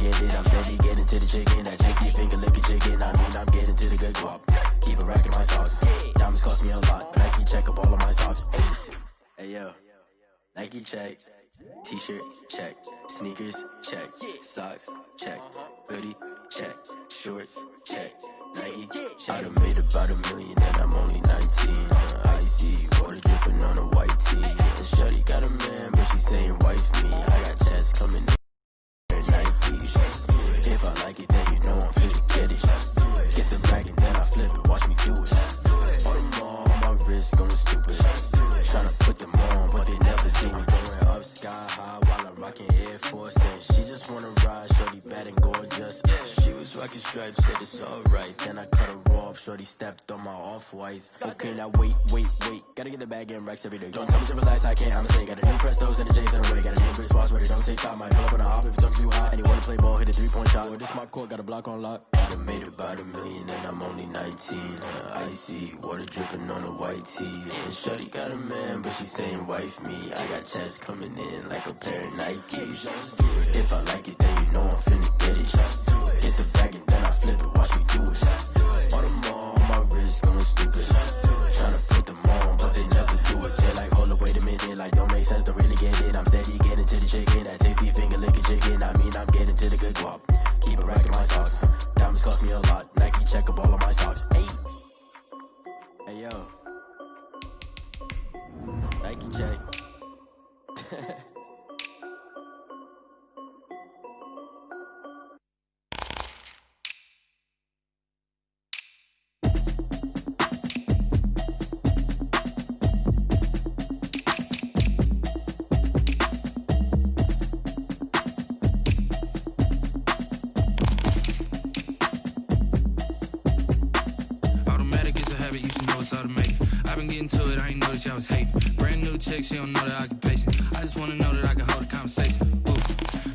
get it. I'm steady getting to the chicken. That tasty finger licking chicken. I mean, I'm getting to the good guap. Keep a rack in my socks. Diamonds cost me a lot, but Nike check up all of my socks. Hey yo, Nike check. T-shirt check. Sneakers check. Socks check. Hoodie check. Shorts check. Nike check. I done made about $1 million and I'm only 19. Icy water dripping on a white tee. And shorty got a man, but she saying wife me. I got checks coming in. Nike. If I like it, then you know I'm finna get it. Get the bag and then I flip it. Watch me do it. All them all on my wrist going stupid. Tryna put them on, but they never do it. Going up sky high while I'm rocking Air Force. And she just wanna ride, shorty bad and gorgeous. She was rocking stripes, said it's alright. Then I cut her off, shorty stepped on my off-whites. Okay, now wait. Gotta get the bag and racks every day. Don't tell me to relax, I can't, I'ma say. Got a new Prestos and a J's in the way. Got a new wristwatch, but it don't take time. Might pull up on a hop if it's talking too hot. And you wanna play ball, hit a 3-point shot. With this mock court, got a block on lock. I done made about $1 million and I'm only 19. Icy water dripping on a white tee. And shorty got a man, but she saying wife me. I got checks coming in like a pair of Nikes. If I like it, then you know I'm finna get it. Hit the bag and then I flip it, watch me do it. All them all on my wrist going stupid. Tryna put them on, but they never do it. They're like, hold up, wait a minute, like don't make sense, don't really get it. I'm steady getting to the chicken, that tasty finger licking chicken. I mean, I'm getting to the good guap. Keep a rack in my socks. Diamonds cost me a lot. Nike check up all of my socks. Hey yo, Nike check. To it, I ain't noticed y'all was hating. Brand new chick, she don't know the occupation. I just wanna know that I can hold a conversation. Ooh,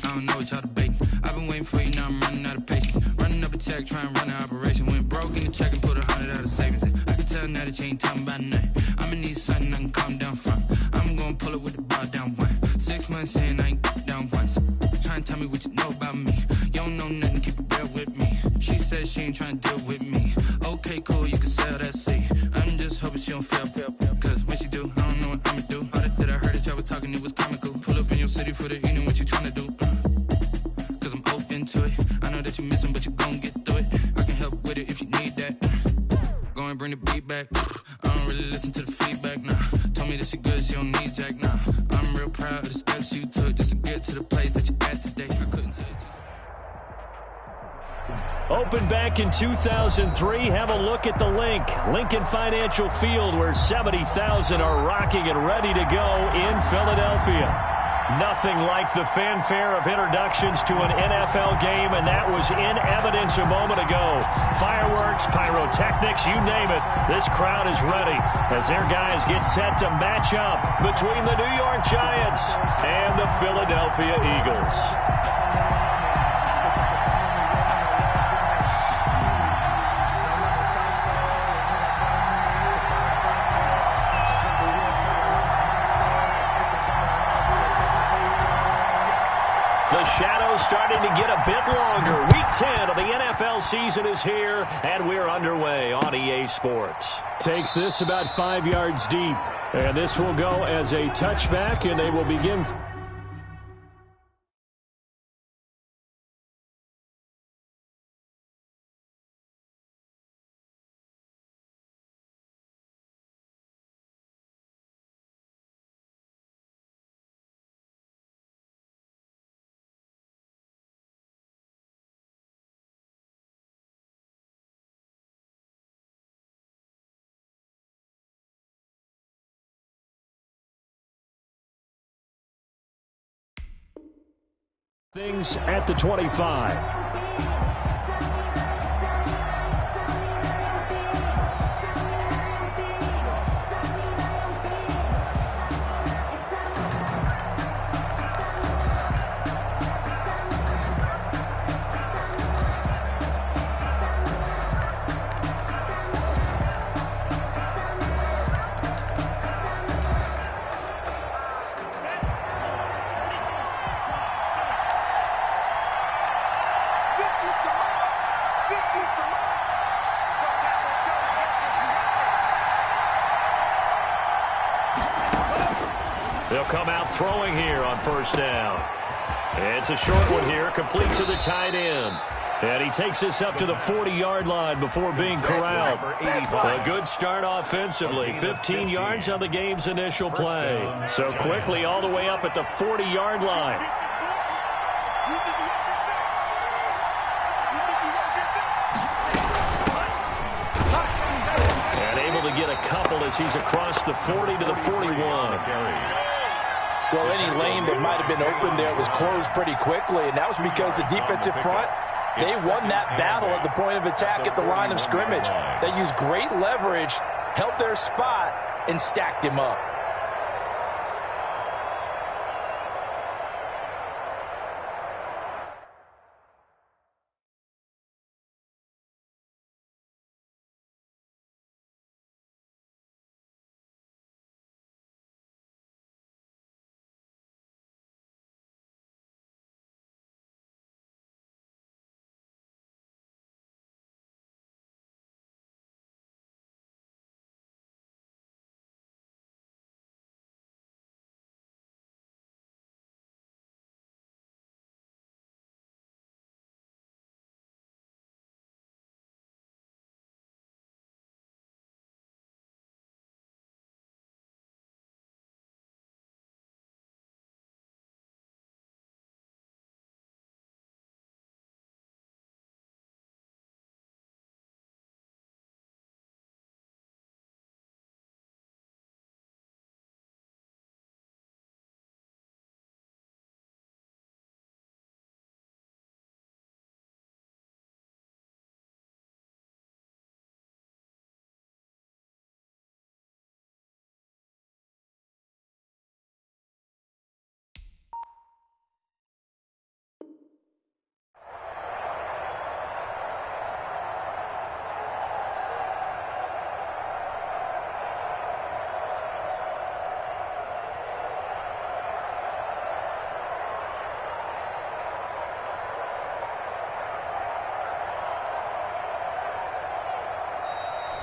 I don't know what y'all debating. I've been waiting for you, now I'm running out of patience. Running up a check, trying to run an operation. Went broke in the check and put 100 out of savings in. I can tell now that you ain't talking about nothing. I'ma need something I can calm down from. I'm gonna pull it with the bar down one. 6 months in, I ain't down once. Trying to tell me what you know about me. You don't know nothing, keep it real with me. She said she ain't trying to deal with me. Okay, cool, you can sell that seat. I'm just hoping she don't fail. Cause when she do, I don't know what I'ma do. All that I heard that y'all was talking, it was comical. Pull up in your city for the evening, what you tryna do? Cause I'm open to it. I know that you missing, but you gon' get through it. I can help with it if you need that. Go and bring the beat back. I don't really listen to the feedback, nah. Told me that she good, she don't need jack, nah. I'm real proud of the steps you took just to get to the place that you at today. I couldn't tell you. Opened back in 2003. Have a look at the link. Lincoln Financial Field, where 70,000 are rocking and ready to go in Philadelphia. Nothing like the fanfare of introductions to an NFL game, and that was in evidence a moment ago. Fireworks, pyrotechnics, you name it. This crowd is ready as their guys get set to match up between the New York Giants and the Philadelphia Eagles. The shadows starting to get a bit longer. Week 10 of the NFL season is here, and we're underway on EA Sports. Takes this about 5 yards deep, and this will go as a touchback, and they will begin. Things at the 25. come out throwing here on first down. It's a short one here, complete to the tight end. And he takes this up to the 40-yard line before being corralled. A good start offensively. 15 yards on the game's initial play. So quickly all the way up at the 40-yard line. And able to get a couple as he's across the 40 to the 41. Well, any lane that might have been open there was closed pretty quickly, and that was because the defensive front, they won that battle at the point of attack at the line of scrimmage. They used great leverage, held their spot, and stacked him up.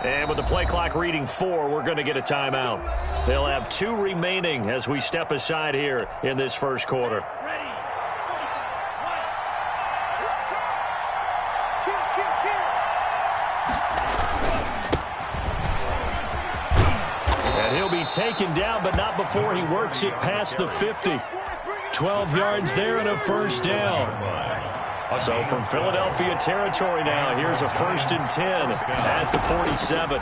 And with the play clock reading 4, we're going to get a timeout. They'll have 2 remaining as we step aside here in this first quarter. And he'll be taken down, but not before he works it past the 50. 12 yards there and a first down. So from Philadelphia territory now, here's a 1st and 10 at the 47.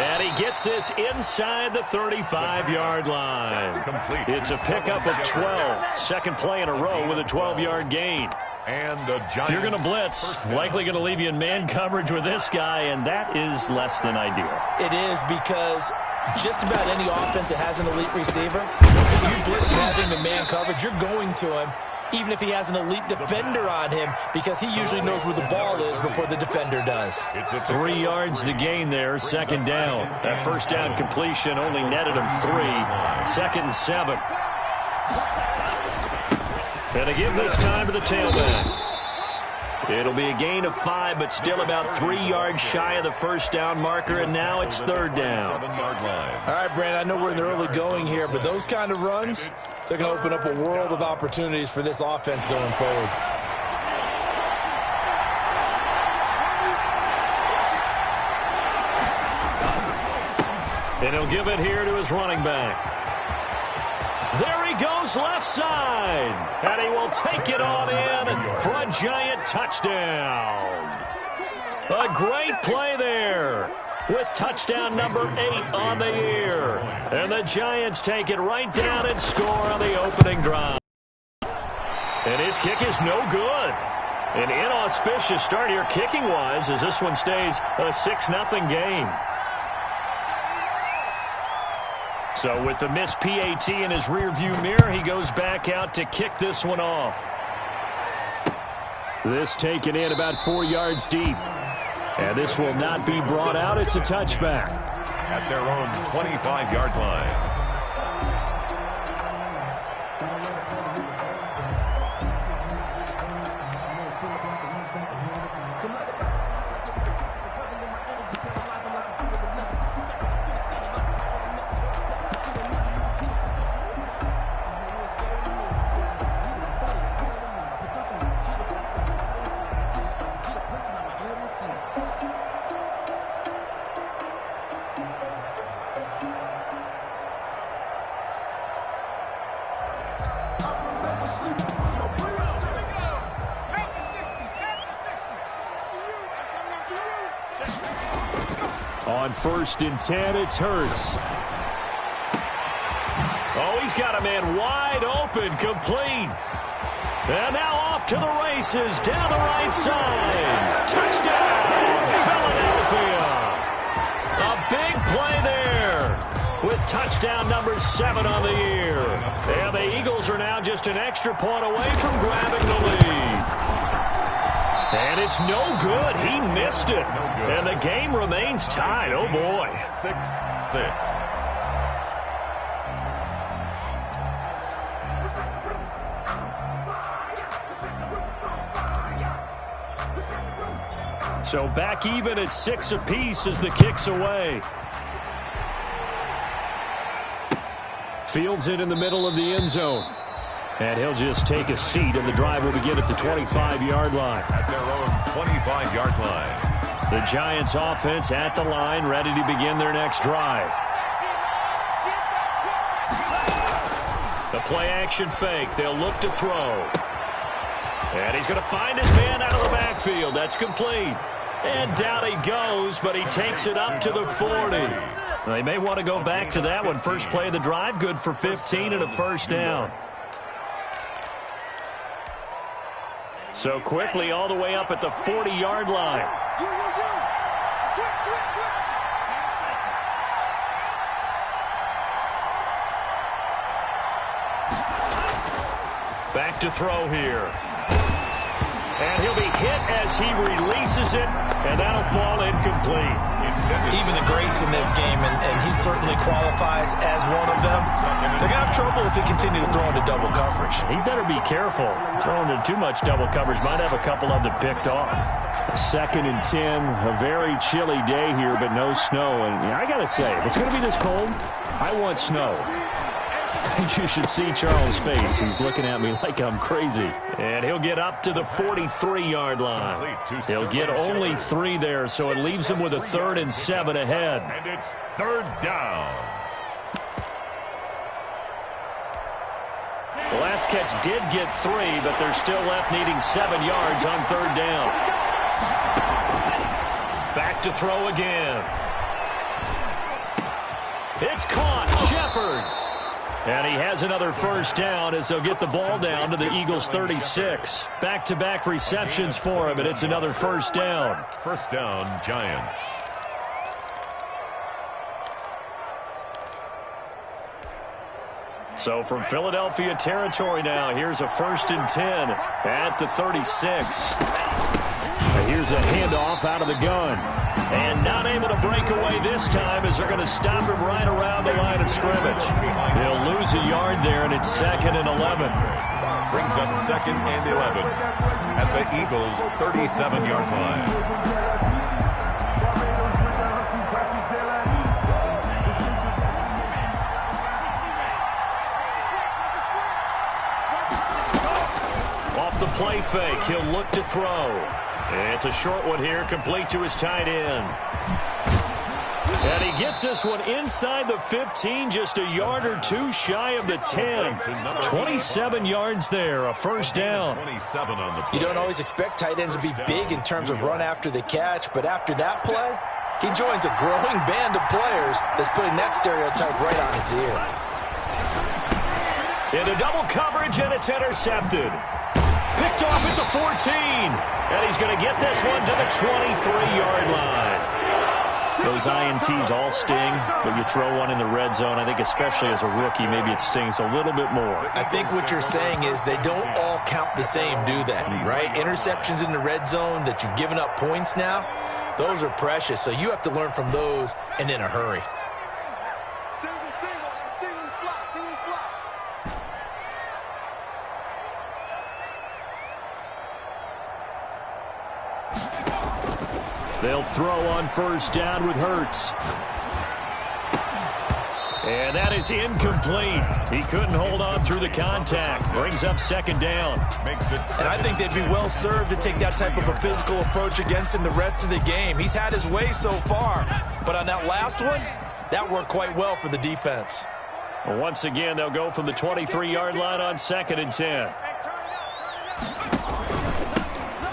And he gets this inside the 35-yard line. It's a pickup of 12. Second play in a row with a 12-yard gain. If you're going to blitz, likely going to leave you in man coverage with this guy, and that is less than ideal. It is, because just about any offense that has an elite receiver, if you blitz and have him in man coverage, you're going to him, even if he has an elite defender on him, because he usually knows where the ball is before the defender does. 3 yards the gain there, second down. That first down completion only netted him 3. 2nd and 7. And to give this time to the tailback. It'll be a gain of 5, but still about 3 yards shy of the first down marker, and now it's 3rd down. All right, Brandon, I know we're in the early going here, but those kind of runs, they're going to open up a world of opportunities for this offense going forward. And he'll give it here to his running back. There he goes left side. And he will take it on in for a giant touchdown. A great play there with touchdown number 8 on the year. And the Giants take it right down and score on the opening drive. And his kick is no good. An inauspicious start here kicking-wise as this one stays a 6-0 game. So with the missed PAT in his rearview mirror, he goes back out to kick this one off. This taken in about 4 yards deep. And this will not be brought out. It's a touchback. At their own 25-yard line. On 1st and 10, it's Hurts. Oh, he's got a man wide open, complete. And now off to the races, down the right side. Touchdown, Philadelphia. A big play there with touchdown number 7 on the year. And the Eagles are now just an extra point away from grabbing the lead. And it's no good. He missed it. And the game remains tied. Oh, boy. 6-6. So back even at 6 apiece as the kick's away. Fields it in the middle of the end zone. And he'll just take a seat, and the drive will begin at the 25-yard line. At their own 25-yard line. The Giants offense at the line, ready to begin their next drive. The play-action fake. They'll look to throw. And he's going to find his man out of the backfield. That's complete. And down he goes, but he takes it up to the 40. They may want to go back to that one. First play of the drive, good for 15 and a first down. So quickly all the way up at the 40-yard line. Back to throw here. And he'll be hit as he releases it, and that'll fall incomplete. Even the greats in this game, and he certainly qualifies as one of them, they're going to have trouble if they continue to throw into double coverage. He better be careful. Throwing into too much double coverage might have a couple of them picked off. 2nd and 10, a very chilly day here, but no snow. And I got to say, if it's going to be this cold, I want snow. You should see Charles' face. He's looking at me like I'm crazy. And he'll get up to the 43-yard line. He'll get only 3 there, so it leaves him with a 3rd and 7 ahead. And it's 3rd down. The last catch did get 3, but they're still left needing 7 yards on 3rd down. Back to throw again. It's caught. Shepard. And he has another first down as they'll get the ball down to the Eagles' 36. Back-to-back receptions for him, and it's another first down. First down, Giants. So from Philadelphia territory now, here's a 1st and 10 at the 36. And here's a handoff out of the gun. And not able to break away this time as they're going to stop him right around the line of scrimmage. They'll lose a yard there, and it's 2nd and 11. Brings up 2nd and 11 at the Eagles' 37-yard line. Off the play fake, he'll look to throw. It's a short one here, complete to his tight end. And he gets this one inside the 15, just a yard or 2 shy of the 10. 27 yards there, a first down. You don't always expect tight ends to be big in terms of run after the catch, but after that play, he joins a growing band of players that's putting that stereotype right on its ear. Into double coverage, and it's intercepted. Picked off at the 14. And he's going to get this one to the 23-yard line. Those INTs all sting, but you throw one in the red zone, I think especially as a rookie, maybe it stings a little bit more. I think what you're saying is they don't all count the same, do they? Right? Interceptions in the red zone that you've given up points now, those are precious. So you have to learn from those and in a hurry. They'll throw on first down with Hurts. And that is incomplete. He couldn't hold on through the contact. Brings up 2nd down. And I think they'd be well served to take that type of a physical approach against him the rest of the game. He's had his way so far. But on that last one, that worked quite well for the defense. Well, once again, they'll go from the 23-yard line on 2nd and 10.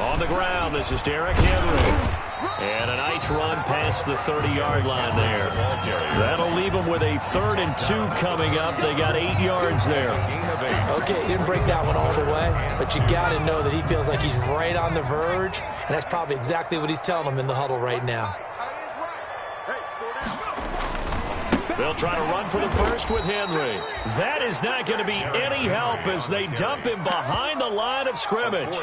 On the ground, this is Derrick Henry. And a nice run past the 30-yard line there. That'll leave them with a 3rd and 2 coming up. They got 8 yards there. Okay, he didn't break that one all the way, but you got to know that he feels like he's right on the verge, and that's probably exactly what he's telling them in the huddle right now. They'll try to run for the first with Henry. That is not going to be any help as they dump him behind the line of scrimmage.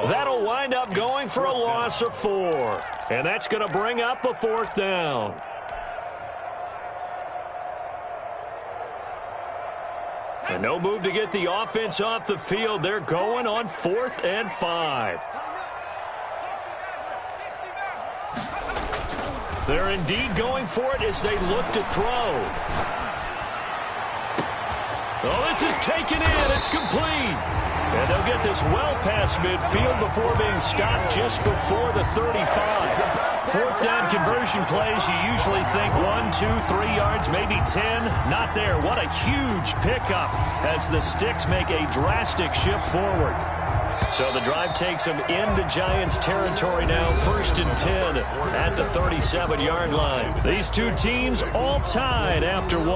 That'll wind up going for a loss of 4. And that's going to bring up a 4th down. And no move to get the offense off the field. They're going on 4th and 5. They're indeed going for it as they look to throw. Oh, this is taken in. It's complete. And they'll get this well past midfield before being stopped just before the 35. 4th down conversion plays, you usually think 1, 2, 3 yards, maybe 10. Not there. What a huge pickup as the Sticks make a drastic shift forward. So the drive takes them into Giants territory now, 1st and 10 at the 37-yard line. These two teams all tied after 1.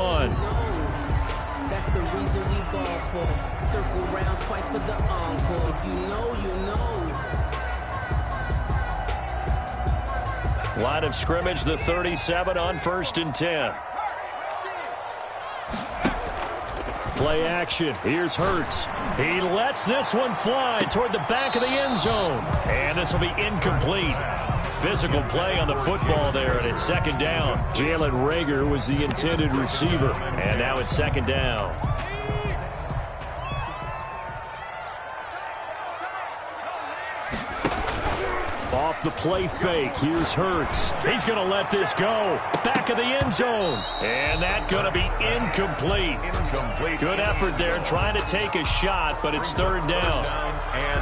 That's the reason we ball for. Circle round twice for the encore. If you know, you know. Line of scrimmage, the 37 on 1st and 10. Play action. Here's Hurts. He lets this one fly toward the back of the end zone. And this will be incomplete. Physical play on the football there, and it's 2nd down. Jalen Reagor was the intended receiver. And now it's 2nd down. Off the play fake, here's Hurts. He's going to let this go. Back of the end zone. And that's going to be incomplete. Good effort there, trying to take a shot, but it's 3rd down.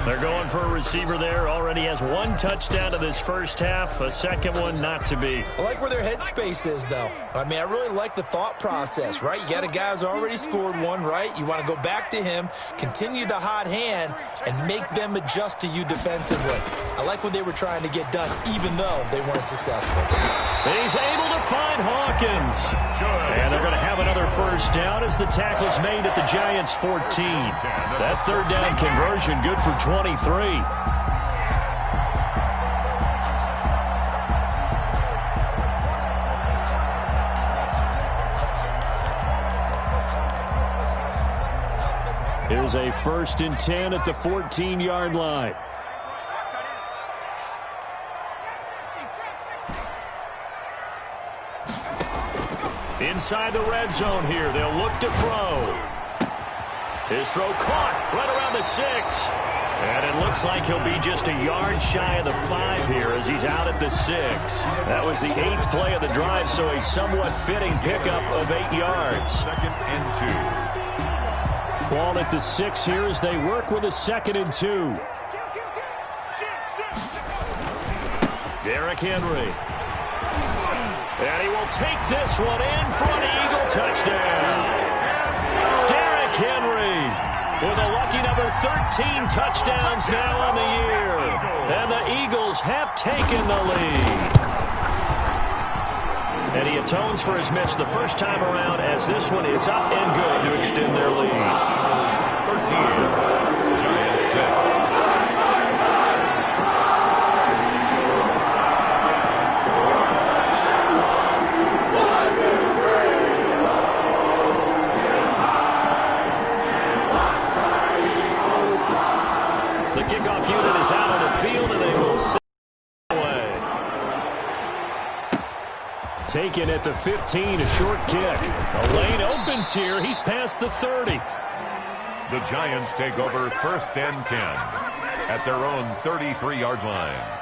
They're going for a receiver there. Already has 1 touchdown in this first half. A 2nd one not to be. I like where their headspace is, though. I mean, I really like the thought process, right? You got a guy who's already scored 1, right? You want to go back to him, continue the hot hand, and make them adjust to you defensively. I like what they were trying to get done, even though they weren't successful. He's able to find Hawkins. And they're going to have another 1st down as the tackle's made at the Giants' 14. That 3rd down conversion good for 23. Here's a 1st and 10 at the 14-yard line. Inside the red zone here. They'll look to throw. His throw caught right around the 6. And it looks like he'll be just a yard shy of the 5 here as he's out at the 6. That was the 8th play of the drive, so a somewhat fitting pickup of 8 yards. 2nd and 2. Ball at the 6 here as they work with a 2nd and 2. Derrick Henry. And he will take this one in for an Eagle touchdown. Derrick Henry with a lucky number 13 touchdowns now on the year. And the Eagles have taken the lead. And he atones for his miss the first time around as this one is up and good to extend their lead. 13, Giants 6. Kickoff unit is out on the field, and they will send away. Taken at the 15, a short kick. A lane opens here. He's past the 30. The Giants take over 1st and 10 at their own 33-yard line.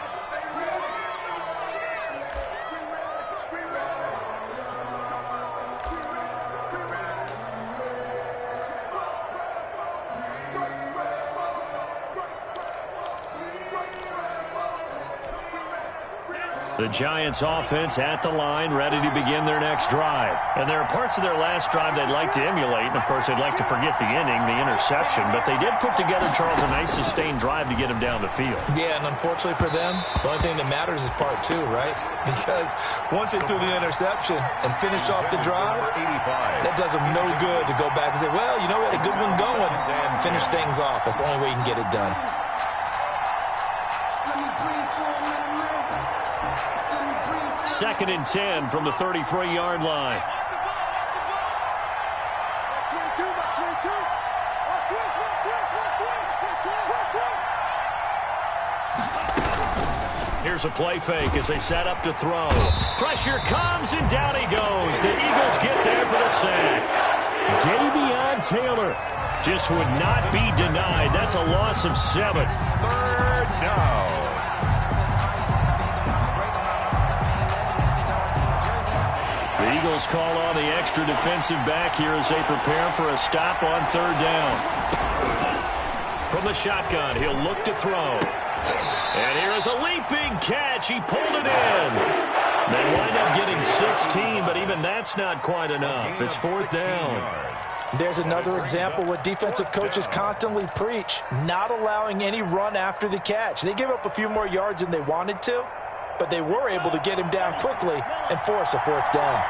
The Giants offense at the line, ready to begin their next drive. And there are parts of their last drive they'd like to emulate. And, of course, they'd like to forget the inning, the interception. But they did put together, Charles, a nice sustained drive to get him down the field. Yeah, and unfortunately for them, the only thing that matters is part two, right? Because once they threw the interception and finished off the drive, that does them no good to go back and say, well, you know, we had a good one going. Finish things off. That's the only way you can get it done. Second and 10 from the 33-yard line. Here's a play fake as they set up to throw. Pressure comes, and down he goes. The Eagles get there for the sack. Davion Taylor just would not be denied. That's a loss of 7. Third down. The Eagles call on the extra defensive back here as they prepare for a stop on third down. From the shotgun, he'll look to throw. And here is a leaping catch. He pulled it in. They wind up getting 16, but even that's not quite enough. It's fourth down. There's another example what defensive coaches constantly preach, not allowing any run after the catch. They gave up a few more yards than they wanted to, but they were able to get him down quickly and force a fourth down.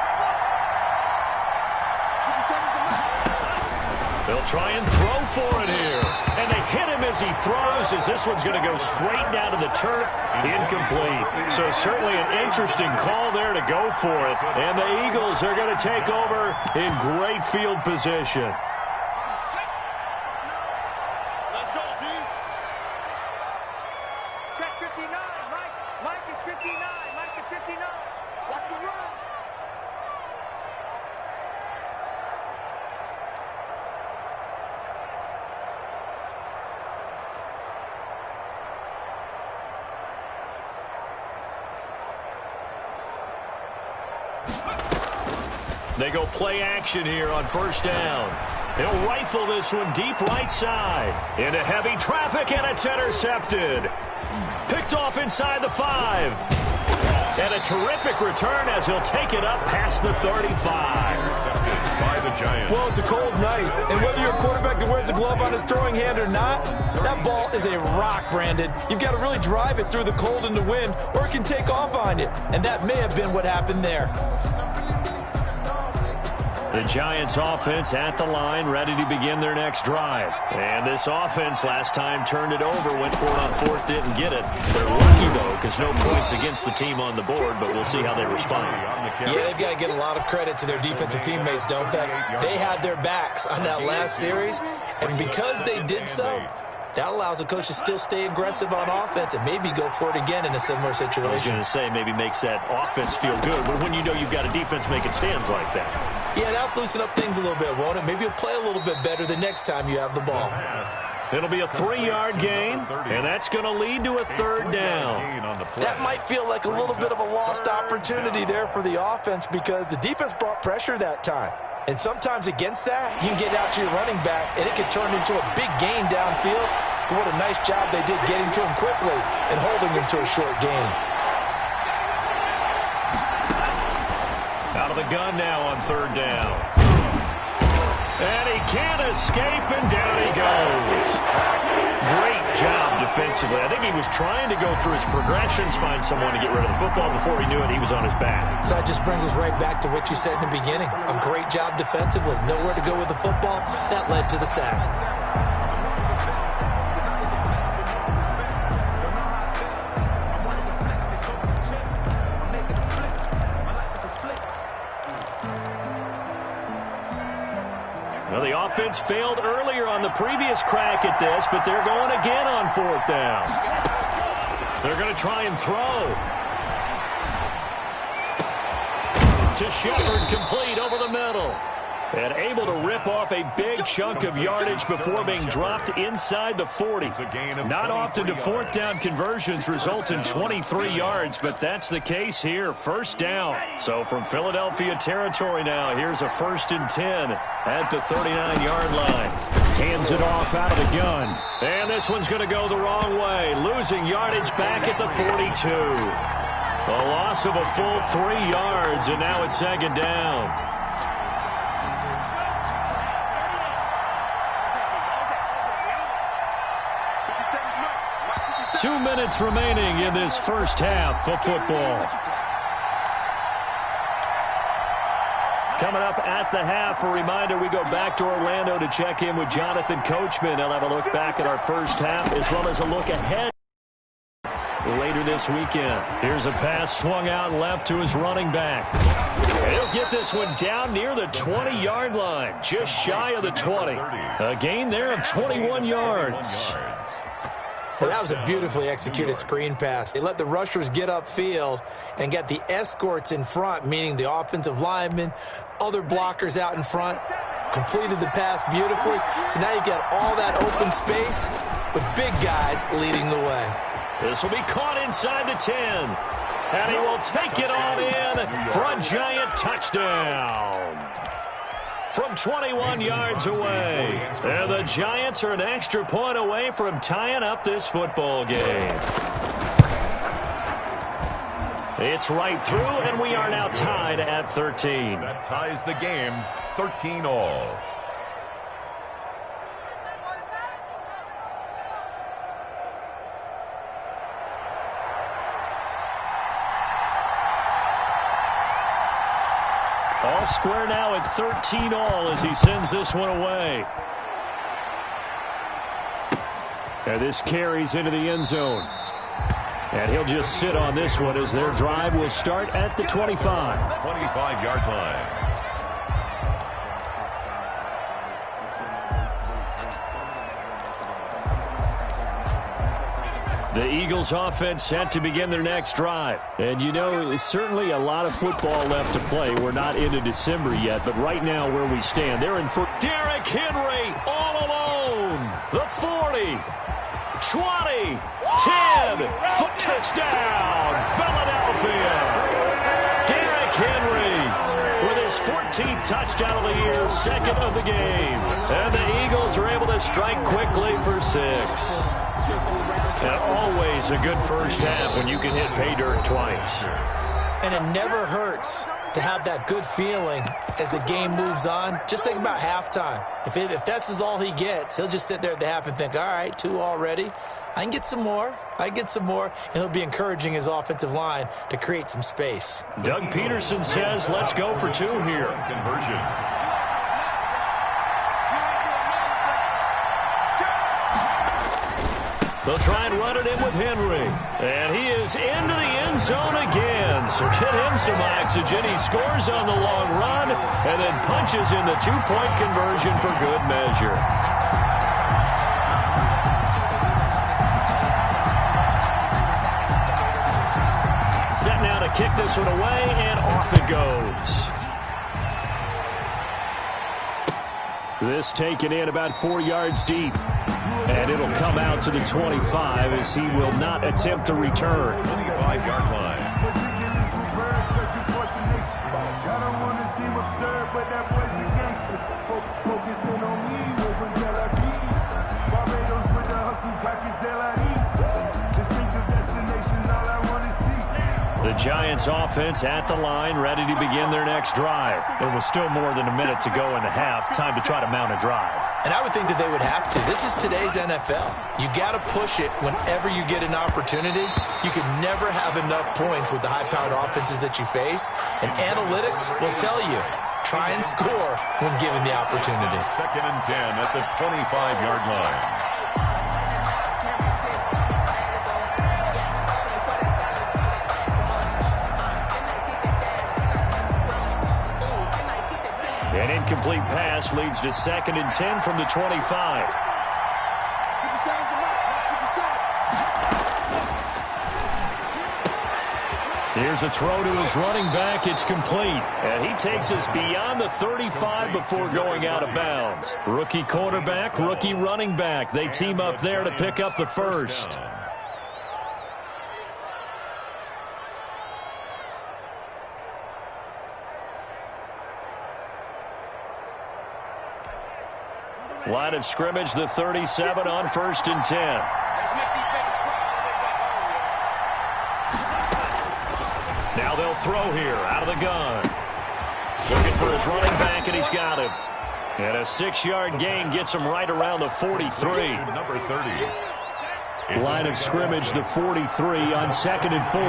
They'll try and throw for it here. And they hit him as he throws, as this one's going to go straight down to the turf. Incomplete. So certainly an interesting call there to go for it. And the Eagles are going to take over in great field position. Let's go, D. Check 59. Mike is 59. Mike is 59. Watch the run. They go play action here on first down. They'll rifle this one deep right side. Into heavy traffic, and it's intercepted. Picked off inside the 5. And a terrific return as he'll take it up past the 35. Intercepted by the Giants. Well, it's a cold night, and whether you're a quarterback that wears a glove on his throwing hand or not, that ball is a rock, Brandon. You've got to really drive it through the cold and the wind, or it can take off on you. And that may have been what happened there. The Giants offense at the line, ready to begin their next drive. And this offense last time turned it over, went for it on fourth, didn't get it. They're lucky, though, because no points against the team on the board, but we'll see how they respond. Yeah, they've got to get a lot of credit to their defensive teammates, don't they? They had their backs on that last series, and because they did so, that allows the coach to still stay aggressive on offense and maybe go for it again in a similar situation. I was going to say maybe makes that offense feel good, but when you know you've got a defense making stands like that. Yeah, that'll loosen up things a little bit, won't it? Maybe you'll play a little bit better the next time you have the ball. It'll be a 3-yard gain, and that's going to lead to a third down. That might feel like a little bit of a lost opportunity there for the offense because the defense brought pressure that time. And sometimes against that, you can get out to your running back, and it can turn into a big gain downfield. But what a nice job they did getting to him quickly and holding him to a short gain. Out of the gun now on third down. And he can't escape, and down he goes. Great job defensively. I think he was trying to go through his progressions, find someone to get rid of the football. Before he knew it, he was on his back. So that just brings us right back to what you said in the beginning. A great job defensively. Nowhere to go with the football. That led to the sack. Well, the offense failed earlier on the previous crack at this, but they're going again on fourth down. They're going to try and throw. To Shepard, complete over the middle. And able to rip off a big chunk of yardage before being dropped inside the 40. Not often do fourth down conversions result in 23 yards, but that's the case here. First down. So from Philadelphia territory now, here's a 1st and 10 at the 39-yard line. Hands it off out of the gun. And this one's going to go the wrong way. Losing yardage back at the 42. A loss of a full 3 yards, and now it's second down. 2 minutes remaining in this first half of football. Coming up at the half, a reminder, we go back to Orlando to check in with Jonathan Coachman. He'll have a look back at our first half as well as a look ahead later this weekend. Here's a pass swung out left to his running back. He'll get this one down near the 20-yard line, just shy of the 20. A gain there of 21 yards. Well, that was a beautifully executed screen pass. They let the rushers get upfield and get the escorts in front, meaning the offensive linemen, other blockers out in front, completed the pass beautifully. So now you've got all that open space with big guys leading the way. This will be caught inside the 10. And he will take it on in for a giant touchdown. From 21 yards away. And the Giants are an extra point away from tying up this football game. It's right through, and we are now tied at 13. That ties the game, 13-all. All square now at 13-all as he sends this one away. And this carries into the end zone. And he'll just sit on this one as their drive will start at the 25. 25-yard line. The Eagles offense set to begin their next drive. And, you know, it's certainly a lot of football left to play. We're not into December yet, but right now where we stand, they're in for Derrick Henry all alone. The 40, 20, 10, foot touchdown, Philadelphia. Derrick Henry with his 14th touchdown of the year, second of the game. And the Eagles are able to strike quickly for 6. And always a good first half when you can hit pay dirt twice. And it never hurts to have that good feeling as the game moves on. Just think about halftime. If that's all he gets, he'll just sit there at the half and think, all right, 2 already. I can get some more. And he'll be encouraging his offensive line to create some space. Doug Peterson says, let's go for 2 here. Conversion. They'll try and run it in with Henry. And he is into the end zone again. So get him some oxygen. He scores on the long run and then punches in the 2-point conversion for good measure. Set now to kick this one away, and off it goes. This taken in about 4 yards deep. And it'll come out to the 25 as he will not attempt to return. 25-yard line. The Giants offense at the line, ready to begin their next drive. There was still more than a minute to go in the half. Time to try to mount a drive. And I would think that they would have to. This is today's NFL. You got to push it whenever you get an opportunity. You can never have enough points with the high-powered offenses that you face. And analytics will tell you, try and score when given the opportunity. 2nd and 10 at the 25-yard line. An incomplete pass leads to 2nd and 10 from the 25. Here's a throw to his running back. It's complete. And he takes us beyond the 35 before going out of bounds. Rookie quarterback, rookie running back. They team up there to pick up the first. Line of scrimmage, the 37 on 1st and 10. Now they'll throw here out of the gun. Looking for his running back, and he's got him. And a 6-yard gain gets him right around the 43. Number 30. Line of scrimmage, the 43 on 2nd and 4.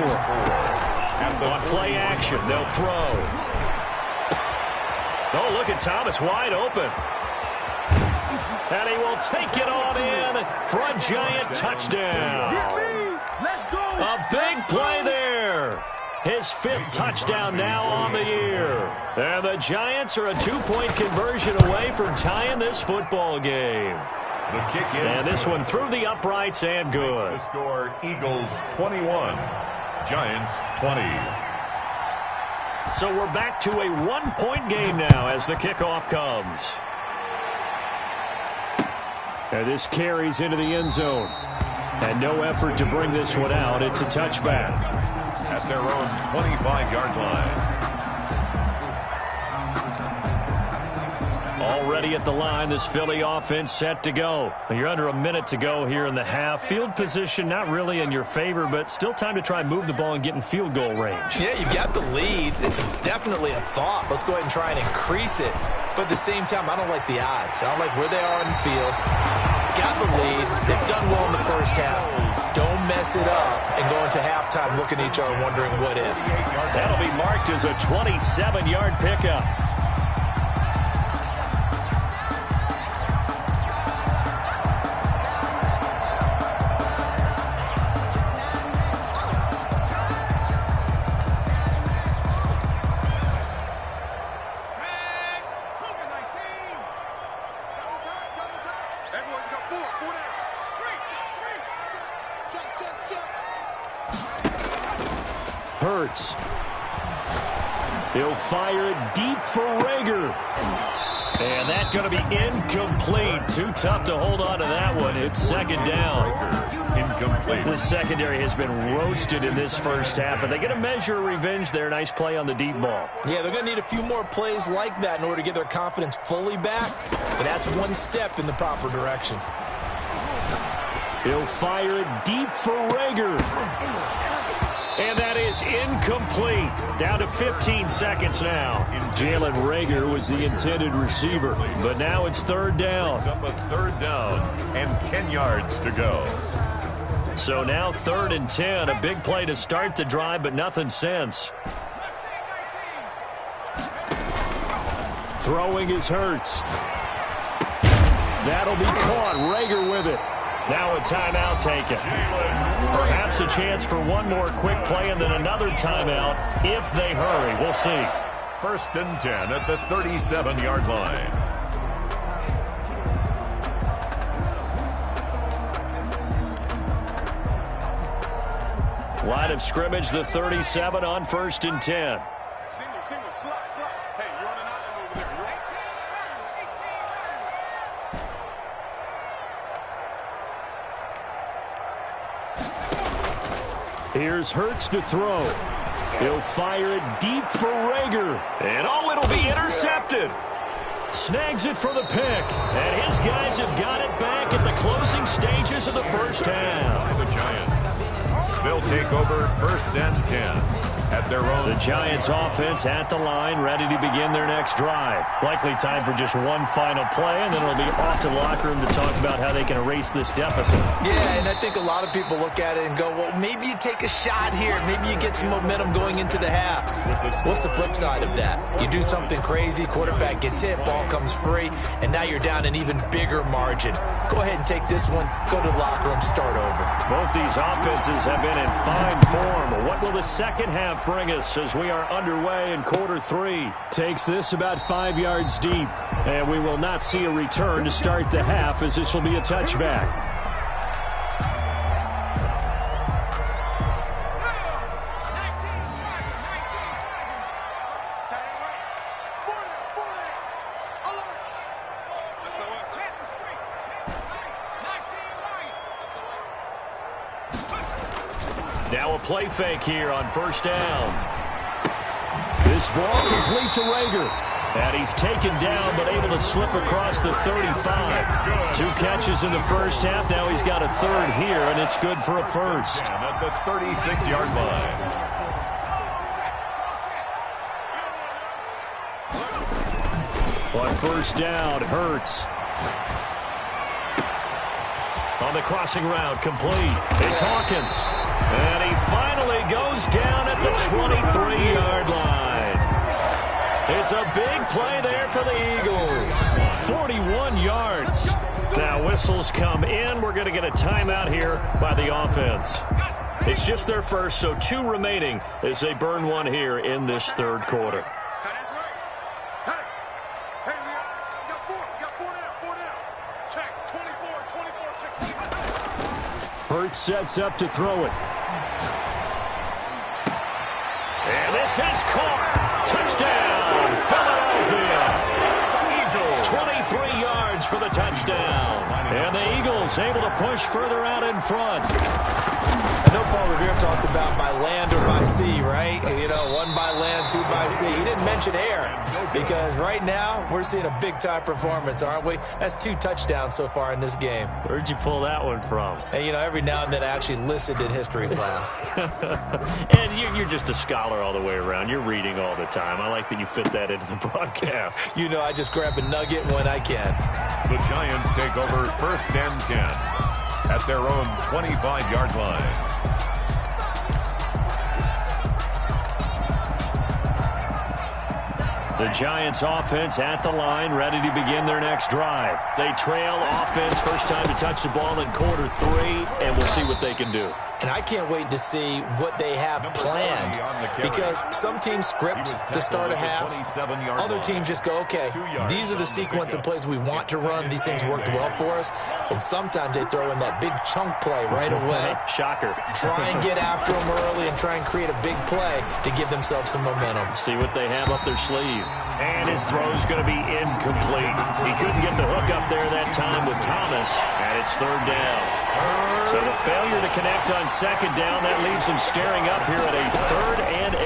On play action, they'll throw. Oh, look at Thomas wide open. And he will take it on in for a Giant touchdown. A big play there. His 5th touchdown now on the year. And the Giants are a 2-point conversion away from tying this football game. The kick is and this one through the uprights and good. The score, Eagles 21, Giants 20. So we're back to a 1-point game now as the kickoff comes. And this carries into the end zone. And no effort to bring this one out. It's a touchback. At their own 25-yard line. Already at the line, this Philly offense set to go. You're under a minute to go here in the half. Field position not really in your favor, but still time to try and move the ball and get in field goal range. Yeah, you've got the lead. It's definitely a thought. Let's go ahead and try and increase it. But at the same time, I don't like the odds. I don't like where they are on the field. Got the lead. They've done well in the first half. Don't mess it up and go into halftime looking at each other wondering what if. That'll be marked as a 27-yard pickup. Hurts. He'll fire it deep for Rager. And that's going to be incomplete. Too tough to hold on to that one. It's 2nd down. Incomplete. The secondary has been roasted in this first half, but they get a measure of revenge there. Nice play on the deep ball. Yeah, they're going to need a few more plays like that in order to get their confidence fully back. But that's one step in the proper direction. He'll fire it deep for Rager. And that is incomplete. Down to 15 seconds now. Jalen Rager was the intended receiver, but now it's 3rd down. It's up a 3rd down and 10 yards to go. So now 3rd and 10. A big play to start the drive, but nothing since. Throwing is Hurts. That'll be caught. Rager with it. Now a timeout taken. Perhaps a chance for one more quick play and then another timeout if they hurry. We'll see. 1st and 10 at the 37-yard line. Line of scrimmage, the 37 on 1st and 10. Single, slot. Hey, you're on an island over there. Here's Hurts to throw. He'll fire it deep for Rager. And it'll be intercepted. Snags it for the pick. And his guys have got it back at the closing stages of the first half. The Giants. They'll take over 1st and 10. At their own. The Giants offense at the line, ready to begin their next drive. Likely time for just one final play, and then it'll be off to the locker room to talk about how they can erase this deficit. Yeah, and I think a lot of people look at it and go, well, maybe you take a shot here. Maybe you get some momentum going into the half. What's the flip side of that? You do something crazy, quarterback gets hit, ball comes free, and now you're down an even bigger margin. Go ahead and take this one, go to the locker room, start over. Both these offenses have been in fine form. What will the second half bring us as we are underway in quarter 3? Takes this about 5 yards deep, and we will not see a return to start the half as this will be a touchback. Now a play fake here on 1st down. This ball complete to Rager. And he's taken down but able to slip across the 35. 2 catches in the first half. Now he's got a 3rd here, and it's good for a 1st. At the 36-yard line. first down. Hurts. On the crossing route, complete. It's Hawkins. And he finally goes down at the 23-yard line. It's a big play there for the Eagles. 41 yards. Now whistles come in. We're going to get a timeout here by the offense. It's just their first, so 2 remaining as they burn one here in this third quarter. Hurts sets up to throw it. And this is caught. Touchdown, Philadelphia. 23 yards for the touchdown. And the Eagles able to push further out in front. I know Paul Revere talked about by land or by sea, right? You know, 1 by land, 2 by sea. He didn't mention air because right now we're seeing a big-time performance, aren't we? That's 2 touchdowns so far in this game. Where'd you pull that one from? And, you know, every now and then I actually listened in history class. And you're just a scholar all the way around. You're reading all the time. I like that you fit that into the broadcast. You know, I just grab a nugget when I can. The Giants take over 1st and 10 at their own 25-yard line. The Giants offense at the line, ready to begin their next drive. They trail offense, first time to touch the ball in quarter 3, and we'll see what they can do. And I can't wait to see what they have planned because some teams script to start a half. Other teams just go, okay, these are the sequence of plays we want to run. These things worked well for us. And sometimes they throw in that big chunk play right away. Shocker. Try and get after them early and try and create a big play to give themselves some momentum. See what they have up their sleeve. And his throw's going to be incomplete. He couldn't get the hook up there that time with Thomas, and it's 3rd down. So the failure to connect on 2nd down, that leaves him staring up here at a 3rd and 8.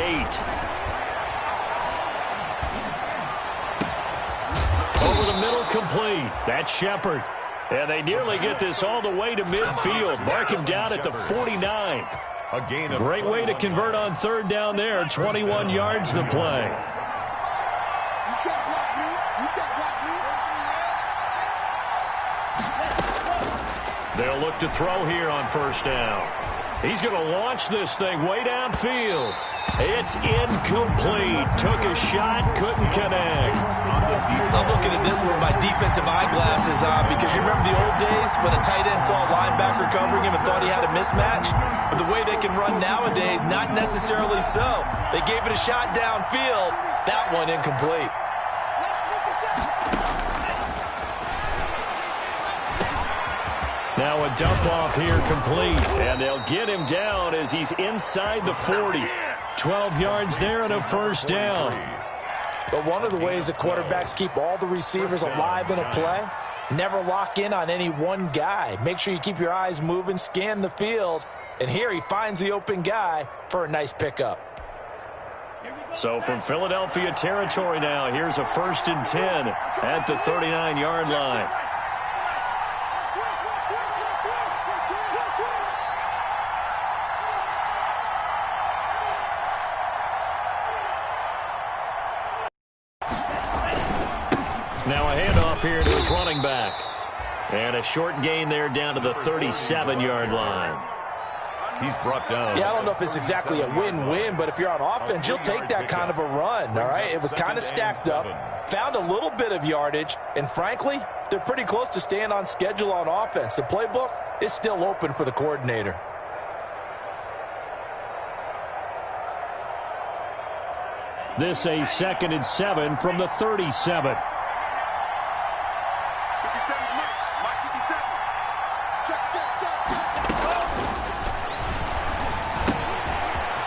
Over the middle, complete. That's Shepard. And they nearly get this all the way to midfield. Mark him down at the 49. Great way to convert on 3rd down there. 21 yards the play. They'll look to throw here on 1st down. He's going to launch this thing way downfield. It's incomplete. Took a shot, couldn't connect. I'm looking at this with my defensive eyeglasses on because you remember the old days when a tight end saw a linebacker covering him and thought he had a mismatch? But the way they can run nowadays, not necessarily so. They gave it a shot downfield. That one incomplete. Now a dump off here complete, and they'll get him down as he's inside the 40. 12 yards there and a 1st down. But one of the ways the quarterbacks keep all the receivers alive in a play, never lock in on any one guy. Make sure you keep your eyes moving, scan the field, and here he finds the open guy for a nice pickup. So from Philadelphia territory now, here's a 1st and 10 at the 39-yard line. Now a handoff here to his running back. And a short gain there down to the 37-yard line. He's brought down. Yeah, I don't know if it's exactly a win-win, but if you're on offense, you'll take that kind of a run, all right? It was kind of stacked up, found a little bit of yardage, and frankly, they're pretty close to staying on schedule on offense. The playbook is still open for the coordinator. This a 2nd and 7 from the 37.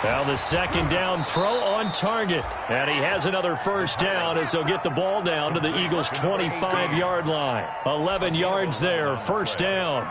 Now the 2nd down throw on target. And he has another 1st down as they'll get the ball down to the Eagles' 25-yard line. 11 yards there, 1st down.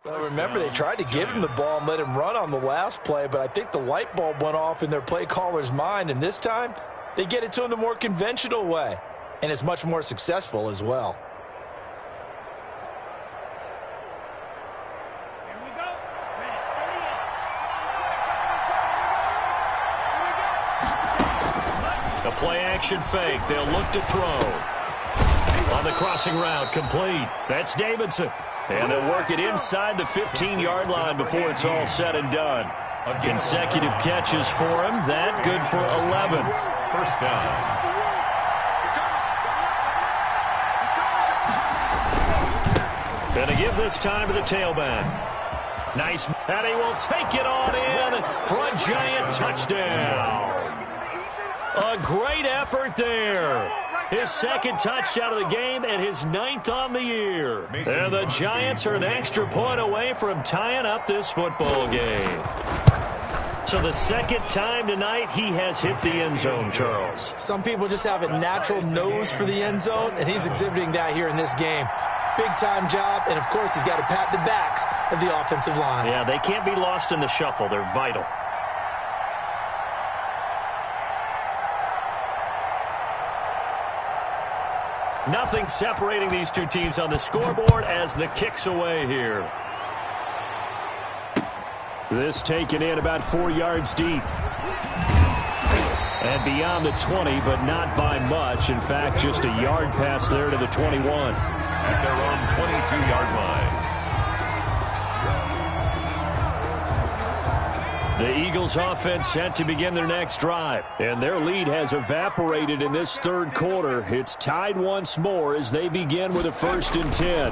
Well, remember, they tried to give him the ball and let him run on the last play, but I think the light bulb went off in their play caller's mind, and this time they get it to him the more conventional way, and it's much more successful as well. The play-action fake. They'll look to throw. On the crossing route, complete. That's Davidson. And they'll work it inside the 15-yard line before it's all said and done. Consecutive catches for him. That good for 11. First down. Gonna give this time to the tailback. Nice. And he will take it on in for a giant touchdown. A great effort there. His second touchdown of the game and his 9th on the year. And the Giants are an extra point away from tying up this football game. So the second time tonight he has hit the end zone, Charles. Some people just have a natural nose for the end zone, and he's exhibiting that here in this game. Big-time job, and of course he's got to pat the backs of the offensive line. Yeah, they can't be lost in the shuffle. They're vital. Nothing separating these two teams on the scoreboard as the kick's away here. This taken in about 4 yards deep. And beyond the 20, but not by much. In fact, just a yard pass there to the 21. At their own 22-yard line. The Eagles offense set to begin their next drive. And their lead has evaporated in this third quarter. It's tied once more as they begin with a 1st and 10.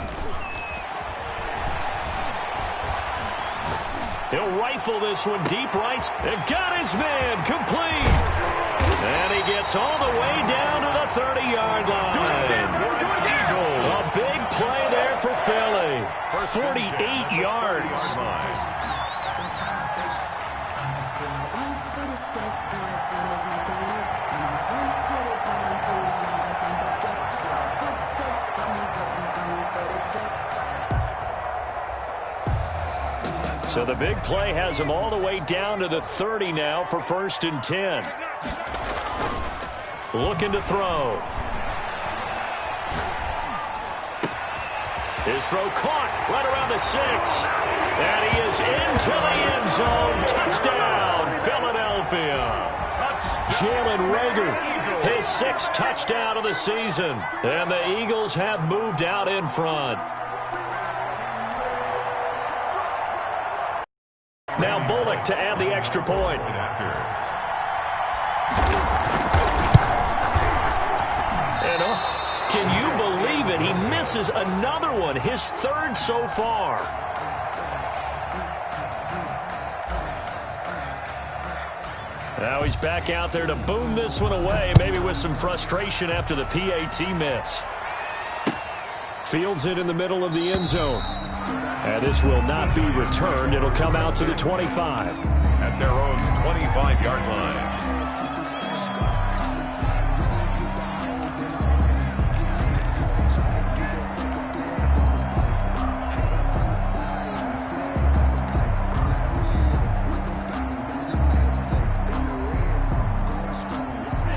He'll rifle this one deep right. And got his man complete. And he gets all the way down to the 30-yard line. A big play there for Philly. 48 yards. So the big play has him all the way down to the 30 now for 1st and 10. Looking to throw. His throw caught right around the 6. And he is into the end zone. Touchdown, Philadelphia. Jalen Reagor, his 6th touchdown of the season. And the Eagles have moved out in front. Now Bullock to add the extra point. And can you believe it? He misses another one, his 3rd so far. Now he's back out there to boom this one away, maybe with some frustration after the PAT miss. Fields it in the middle of the end zone. And this will not be returned. It'll come out to the 25. At their own 25-yard line.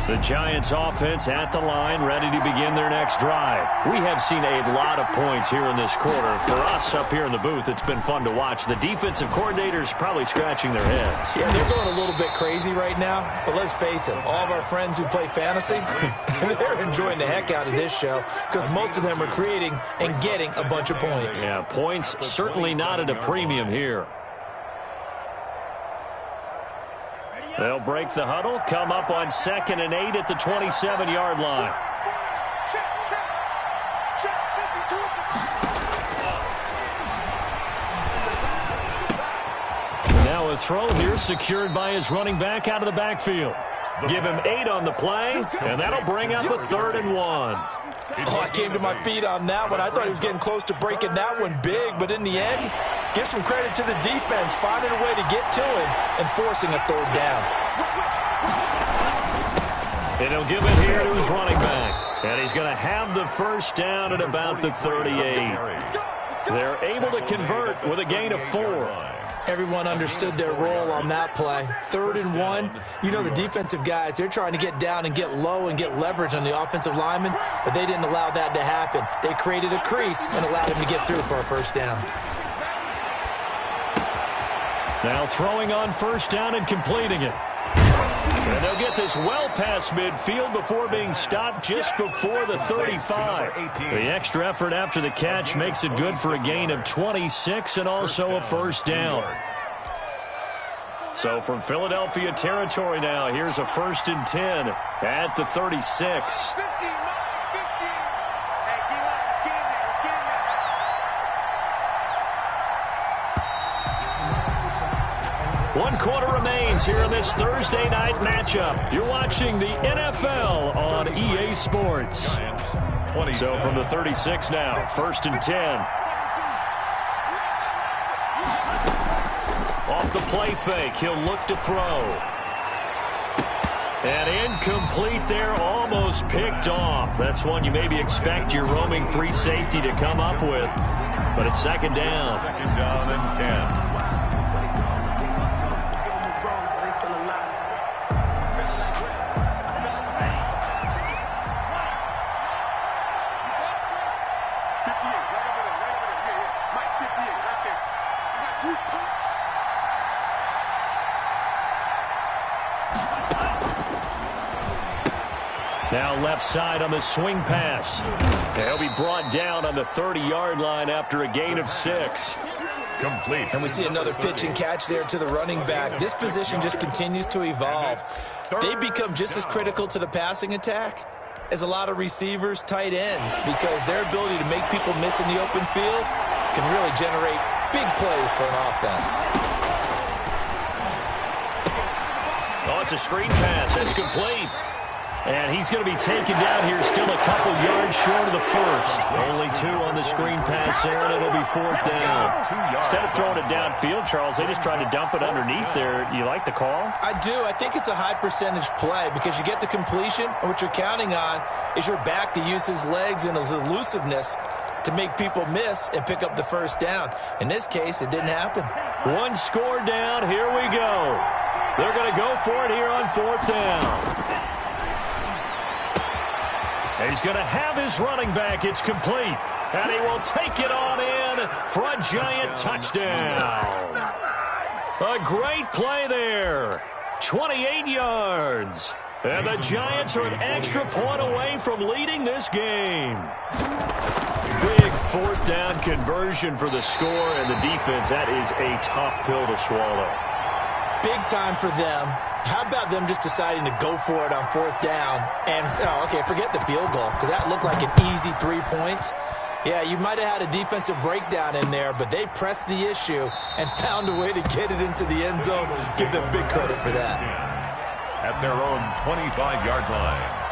The Giants offense at the line, ready to begin their next drive. We have seen a lot of points here in this quarter. For us up here in the booth, it's been fun to watch. The defensive coordinators probably scratching their heads. Yeah, they're going a little bit crazy right now, but let's face it, all of our friends who play fantasy, they're enjoying the heck out of this show because most of them are creating and getting a bunch of points. Yeah, points certainly not at a premium here. They'll break the huddle, come up on 2nd and 8 at the 27-yard line. Now a throw here secured by his running back out of the backfield. Give him 8 on the play, and that'll bring up a 3rd and 1. Oh, I came to my feet on that one. I thought he was getting close to breaking that one big, but in the end, give some credit to the defense, finding a way to get to him and forcing a 3rd down. And he'll give it here to his running back. And he's going to have the 1st down at about the 38. They're able to convert with a gain of 4. Everyone understood their role on that play. 3rd and 1. You know the defensive guys, they're trying to get down and get low and get leverage on the offensive lineman, but they didn't allow that to happen. They created a crease and allowed him to get through for a first down. Now throwing on first down and completing it. And they'll get this well past midfield before being stopped just before the 35. The extra effort after the catch makes it good for a gain of 26 and also a first down. So from Philadelphia territory now, here's a 1st and 10 at the 36. One quarter remains here in this Thursday night matchup. You're watching the NFL on EA Sports. So from the 36 now, 1st and 10. Off the play fake, he'll look to throw. And incomplete there, almost picked off. That's one you maybe expect your roaming free safety to come up with. But it's 2nd down. 2nd down and 10. Now left side on the swing pass. He'll be brought down on the 30-yard line after a gain of 6. Complete. And we see another pitch and catch there to the running back. This position just continues to evolve. They become just as critical to the passing attack as a lot of receivers, tight ends, because their ability to make people miss in the open field can really generate big plays for an offense. Oh, it's a screen pass. That's complete. And he's going to be taken down here, still a couple yards short of the first. Only 2 on the screen pass there, and it'll be 4th down. Instead of throwing it downfield, Charles, they just tried to dump it underneath there. You like the call? I do. I think it's a high percentage play because you get the completion, and what you're counting on is your back to use his legs and his elusiveness to make people miss and pick up the first down. In this case, it didn't happen. 1 score down. Here we go. They're going to go for it here on 4th down. He's going to have his running back. It's complete. And he will take it on in for a giant touchdown. A great play there. 28 yards. And the Giants are an extra point away from leading this game. Big 4th down conversion for the score, and the defense, that is a tough pill to swallow. Big time for them. How about them just deciding to go for it on 4th down? And, okay, forget the field goal, because that looked like an easy 3 points. Yeah, you might have had a defensive breakdown in there, but they pressed the issue and found a way to get it into the end zone. Give them big credit for that. At their own 25-yard line.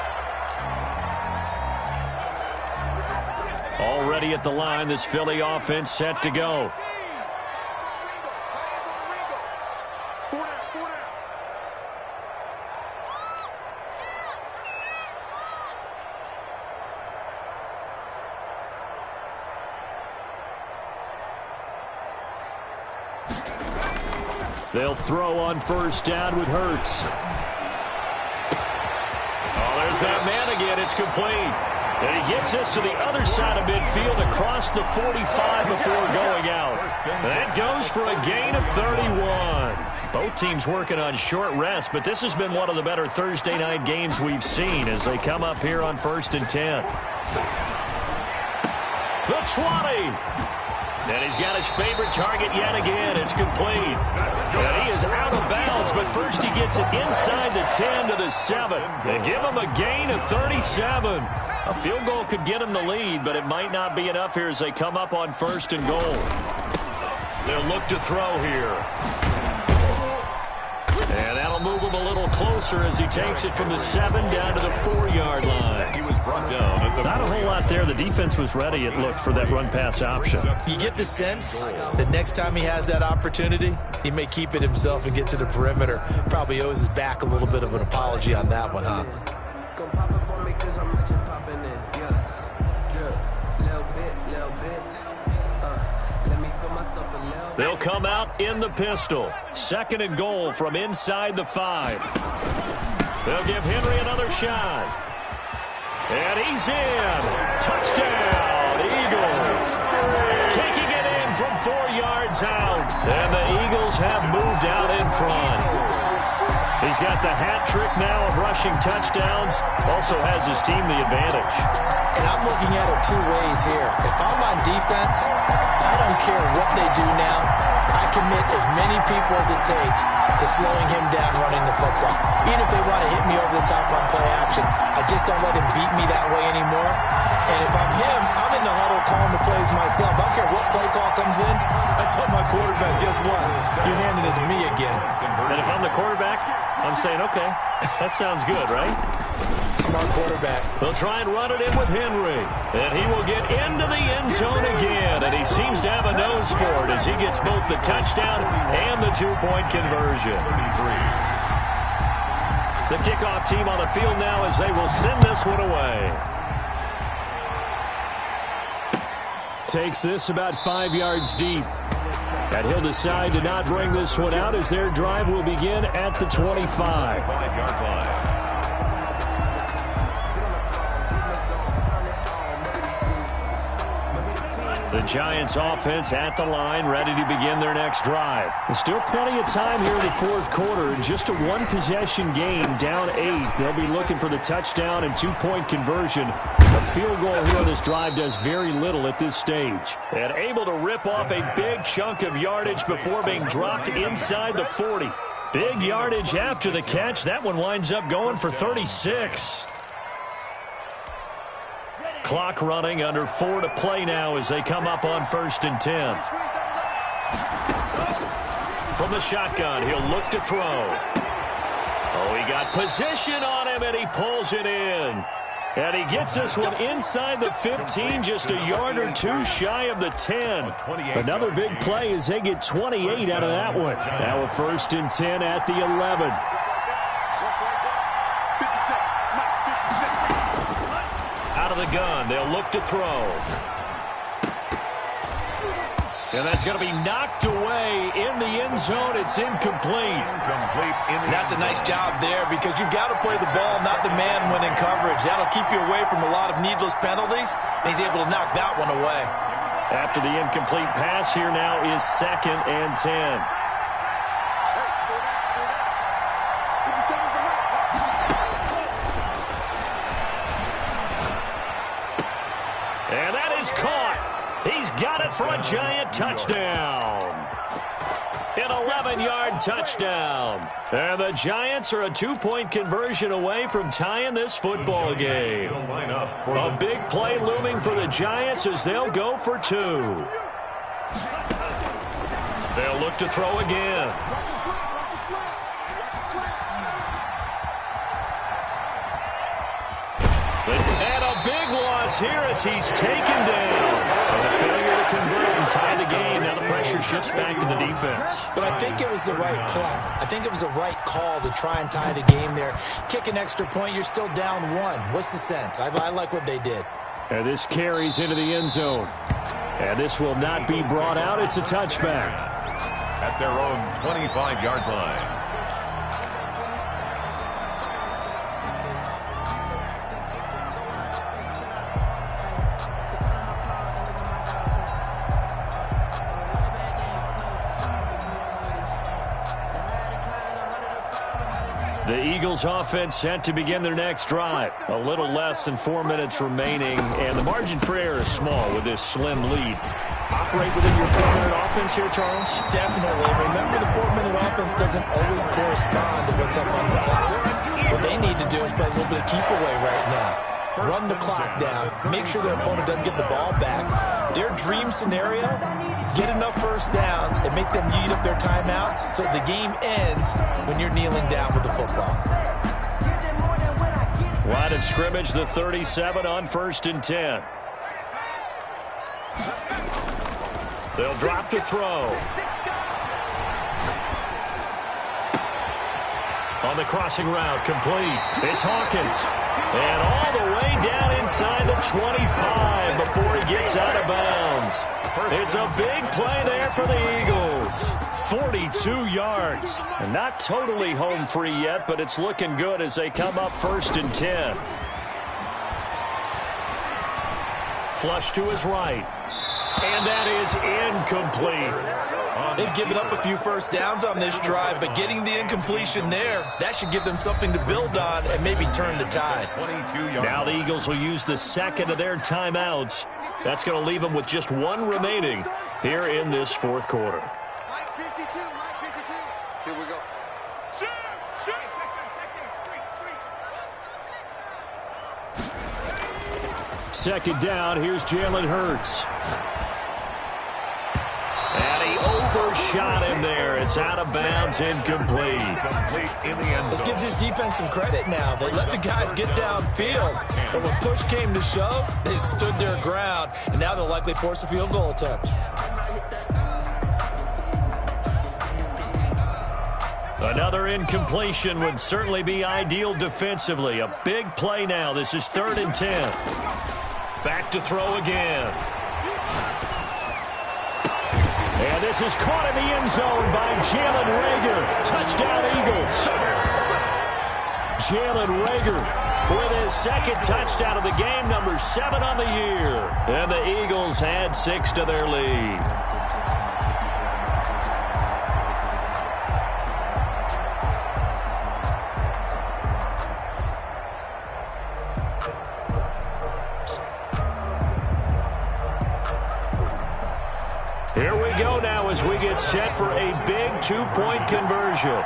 Already at the line, this Philly offense set to go. They'll throw on first down with Hurts. Oh, there's that man again. It's complete. And he gets this to the other side of midfield across the 45 before going out. That goes for a gain of 31. Both teams working on short rest, but this has been one of the better Thursday night games we've seen as they come up here on 1st and 10. The 20. And he's got his favorite target yet again. It's complete. And he is out of bounds, but first he gets it inside the 10 to the 7. They give him a gain of 37. A field goal could get him the lead, but it might not be enough here as they come up on 1st and goal. They'll look to throw here. And that'll move him a little closer as he takes it from the 7 down to the 4-yard line. He was brought down at the Not a whole lot there. The defense was ready, it looked, for that run-pass option. You get the sense that next time he has that opportunity, he may keep it himself and get to the perimeter. Probably owes his back a little bit of an apology on that one, huh? They'll come out in the pistol. 2nd and goal from inside the 5. They'll give Henry another shot. And he's in. Touchdown, Eagles. Taking it in from 4 yards out. And the Eagles have moved out in front. He's got the hat trick now of rushing touchdowns. Also has his team the advantage. And I'm looking at it 2 ways here. If I'm on defense, I don't care what they do now. I commit as many people as it takes to slowing him down running the football. Even if they want to hit me over the top on play action, I just don't let him beat me that way anymore. And if I'm him, I'm in the huddle calling the plays myself. I don't care what play call comes in. I tell my quarterback, guess what? You're handing it to me again. And if I'm the quarterback, I'm saying, okay, that sounds good, right? Smart quarterback. They'll try and run it in with Henry. And he will get into the end zone again. And he seems to have a nose for it as he gets both the touchdown and the 2-point conversion. The kickoff team on the field now as they will send this one away. Takes this about 5 yards deep. And he'll decide to not bring this one out as their drive will begin at the 25. 5-yard line. The Giants offense at the line, ready to begin their next drive. There's still plenty of time here in the 4th quarter. Just a 1-possession game, down 8. They'll be looking for the touchdown and 2-point conversion. A field goal here on this drive does very little at this stage. And able to rip off a big chunk of yardage before being dropped inside the 40. Big yardage after the catch. That one winds up going for 36. Clock running, under 4 to play now as they come up on 1st and 10. From the shotgun, he'll look to throw. Oh, he got position on him, and he pulls it in. And he gets this one inside the 15, just a yard or 2 shy of the 10. Another big play as they get 28 out of that one. Now a 1st and 10 at the 11. Out of the gun, they'll look to throw. And that's going to be knocked away in the end zone. It's incomplete. And that's a nice job there because you've got to play the ball, not the man when in coverage. That'll keep you away from a lot of needless penalties, and he's able to knock that one away. After the incomplete pass, here now is 2nd and 10. And that is caught. He's got it for a Giant touchdown. An 11-yard touchdown. And the Giants are a 2-point conversion away from tying this football game. A big play looming for the Giants as they'll go for 2. They'll look to throw again. And a big loss here as he's taken down. And a failure to convert and tie the game. Now the pressure shifts back to the defense. But I think it was the right play. I think it was the right call to try and tie the game there. Kick an extra point, you're still down 1. What's the sense? I like what they did. And this carries into the end zone. And this will not be brought out. It's a touchback. At their own 25-yard line. The Eagles offense set to begin their next drive. A little less than 4 minutes remaining, and the margin for error is small with this slim lead. Operate within your 4-minute offense here, Charles? Definitely. Remember, the 4-minute offense doesn't always correspond to what's up on the clock. What they need to do is play a little bit of keep away right now. Run the clock down. Make sure their opponent doesn't get the ball back. Their dream scenario, get enough first downs and make them eat up their timeouts so the game ends when you're kneeling down with the football. Line of scrimmage, the 37 on 1st and 10. They'll drop to throw. On the crossing route, complete. It's Hawkins. And all the way down inside the 25 before he gets out of bounds. It's a big play there for the Eagles. 42 yards. And not totally home free yet, but it's looking good as they come up 1st and 10. Flush to his right. And that is incomplete. They've given up a few first downs on this drive, but getting the incompletion there, that should give them something to build on and maybe turn the tide. Now the Eagles will use the second of their timeouts. That's going to leave them with just one remaining here in this 4th quarter. Mike 52, Mike 52. Here we go. Second down, here's Jalen Hurts. And he overshot him there. It's out of bounds, incomplete. Let's give this defense some credit now. They let the guys get downfield, but when push came to shove, they stood their ground, and now they'll likely force a field goal attempt. Another incompletion would certainly be ideal defensively. A big play now. This is 3rd and 10. Back to throw again. And this is caught in the end zone by Jalen Reagor. Touchdown, Eagles. Jalen Reagor with his 2nd touchdown of the game, number 7 on the year. And the Eagles add 6 to their lead. Here we go now as we get set for a big 2-point conversion.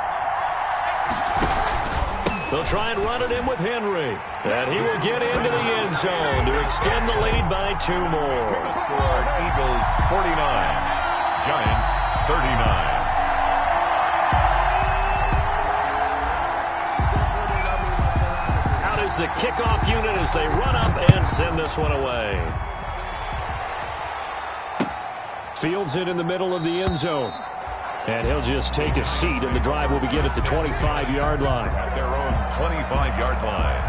They'll try and run it in with Henry. And he will get into the end zone to extend the lead by 2 more. Score Eagles 49, Giants 39. Out is the kickoff unit as they run up and send this one away. Fields it in the middle of the end zone. And he'll just take a seat, and the drive will begin at the 25-yard line. At their own 25-yard line.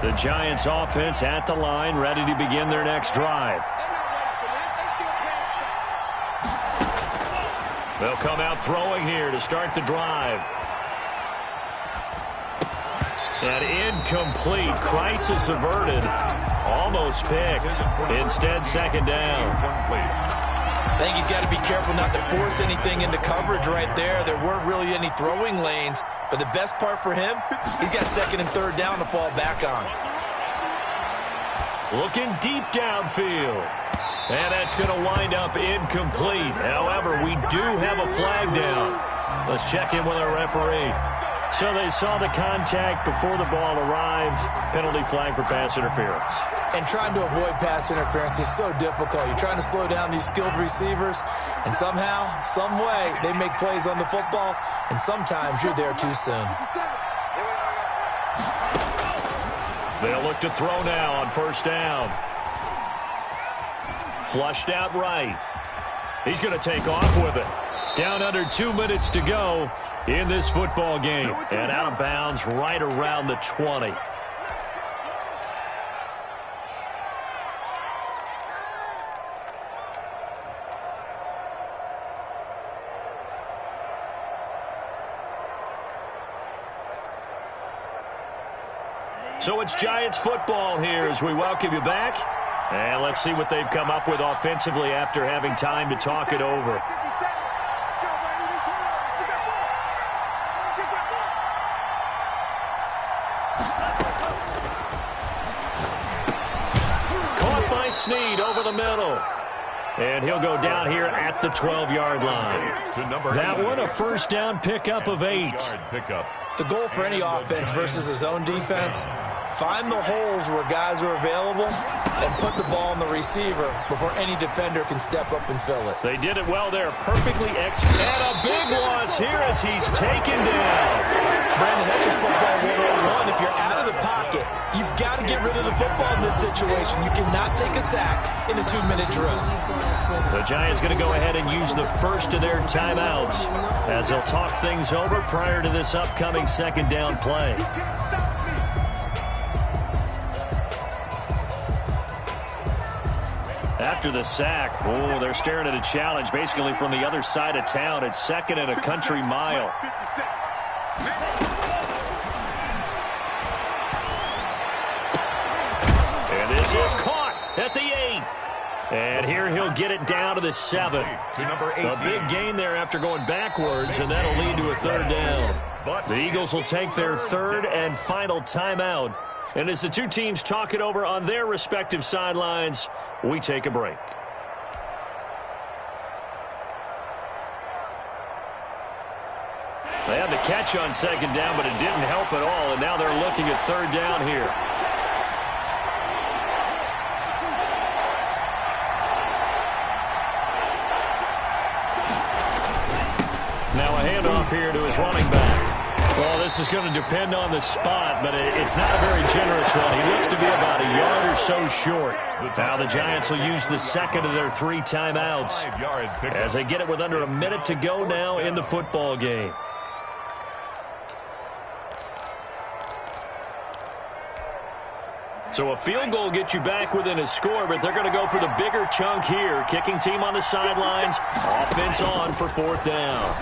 The Giants offense at the line, ready to begin their next drive. They'll come out throwing here to start the drive. And incomplete. Crisis averted. Almost picked. Instead, 2nd down. I think he's got to be careful not to force anything into coverage right there. There weren't really any throwing lanes. But the best part for him, he's got 2nd and 3rd down to fall back on. Looking deep downfield. And that's going to wind up incomplete. However, we do have a flag down. Let's check in with our referee. So they saw the contact before the ball arrived. Penalty flag for pass interference. And trying to avoid pass interference is so difficult. You're trying to slow down these skilled receivers, and somehow, some way, they make plays on the football, and sometimes you're there too soon. They'll look to throw now on 1st down. Flushed out right. He's going to take off with it. Down under 2 minutes to go in this football game. And out of bounds right around the 20. So it's Giants football here as we welcome you back. And let's see what they've come up with offensively after having time to talk it over. Snead over the middle. And he'll go down here at the 12-yard line. That one, a 1st down pickup of 8. The goal for any offense versus his own defense, find the holes where guys are available and put the ball on the receiver before any defender can step up and fill it. They did it well there. Perfectly executed. And a big loss here as he's taken down. Brandon, that's just football 101. If you're out of the pocket, you've got to get rid of the football in this situation. You cannot take a sack in a 2-minute drill. The Giants going to go ahead and use the first of their timeouts as they'll talk things over prior to this upcoming second down play. After the sack, they're staring at a challenge basically from the other side of town. It's second and a country mile. And this is caught at the 8. And here he'll get it down to the 7. A big gain there after going backwards, and that'll lead to a third down. The Eagles will take their third and final timeout. And as the two teams talk it over on their respective sidelines, we take a break. They had the catch on second down, but it didn't help at all, and now they're looking at third down here. Now a handoff here to his running back. Well, this is going to depend on the spot, but it's not a very generous one. He looks to be about a yard or so short. Now the Giants will use the second of their 3 timeouts as they get it with under a minute to go now in the football game. So a field goal gets you back within a score, but they're going to go for the bigger chunk here. Kicking team on the sidelines, offense on for fourth down.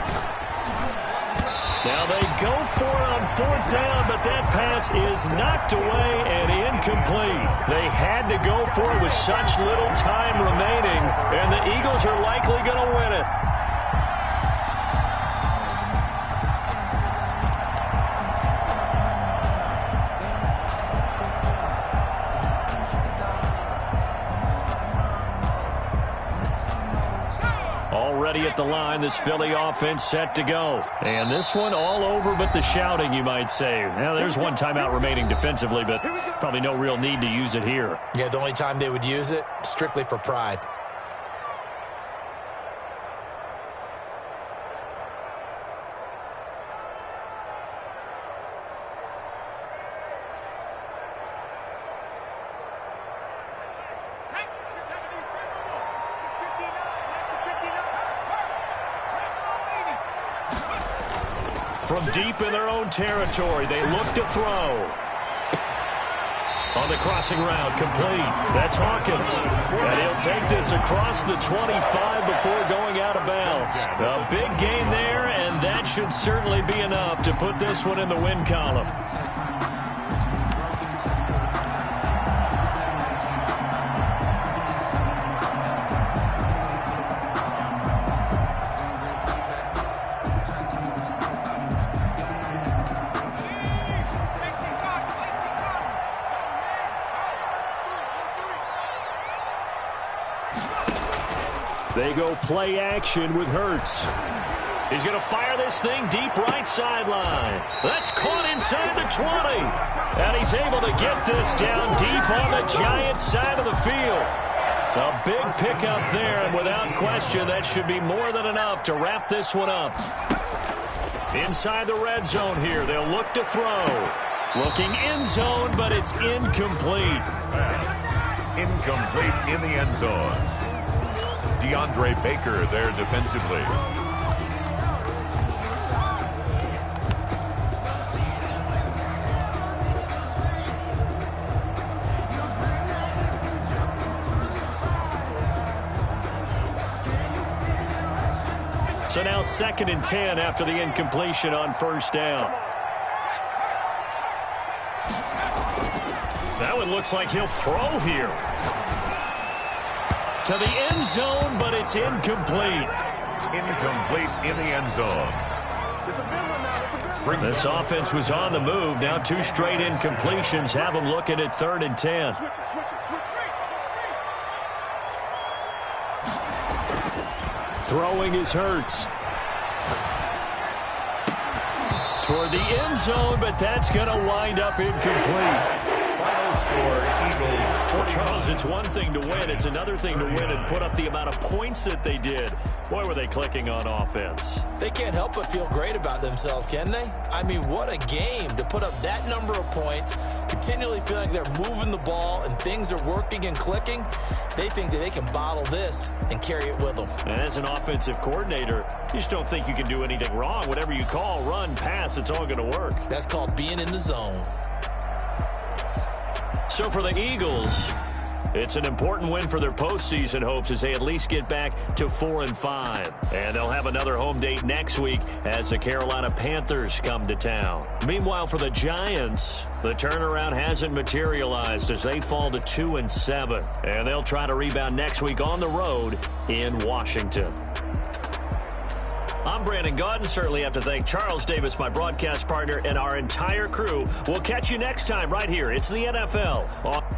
Now they go for it on fourth down, but that pass is knocked away and incomplete. They had to go for it with such little time remaining, and the Eagles are likely going to win it. Already at the line, this Philly offense set to go. And this one all over but the shouting, you might say. Now, there's one timeout remaining defensively, but probably no real need to use it here. Yeah, the only time they would use it, strictly for pride. From deep in their own territory, they look to throw. On the crossing route, complete. That's Hawkins. And he'll take this across the 25 before going out of bounds. A big gain there, and that should certainly be enough to put this one in the win column. They go play action with Hurts. He's going to fire this thing deep right sideline. That's caught inside the 20. And he's able to get this down deep on the Giants side of the field. A big pickup there, and without question, that should be more than enough to wrap this one up. Inside the red zone here, they'll look to throw. Looking end zone, but it's incomplete. Incomplete in the end zone. DeAndre Baker there defensively. So now 2nd and 10 after the incompletion on first down. That one looks like he'll throw here. To the end zone, but it's incomplete. Incomplete in the end zone. This offense was on the move. Now 2 straight incompletions have them looking at 3rd and 10. Throwing is Hurts. Toward the end zone, but that's going to wind up incomplete. Final score, Eagles. Well, Charles, it's one thing to win. It's another thing to win and put up the amount of points that they did. Boy, were they clicking on offense. They can't help but feel great about themselves, can they? I mean, what a game to put up that number of points, to continually feel like they're moving the ball and things are working and clicking, they think that they can bottle this and carry it with them. And as an offensive coordinator, you just don't think you can do anything wrong. Whatever you call, run, pass, it's all going to work. That's called being in the zone. So for the Eagles, it's an important win for their postseason hopes as they at least get back to 4-5. And they'll have another home date next week as the Carolina Panthers come to town. Meanwhile, for the Giants, the turnaround hasn't materialized as they fall to 2-7. And they'll try to rebound next week on the road in Washington. I'm Brandon Gaudin. Certainly have to thank Charles Davis, my broadcast partner, and our entire crew. We'll catch you next time right here. It's the NFL.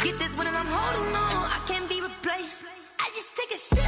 Get this one and I'm holding on. I can't be replaced. I just take a shit.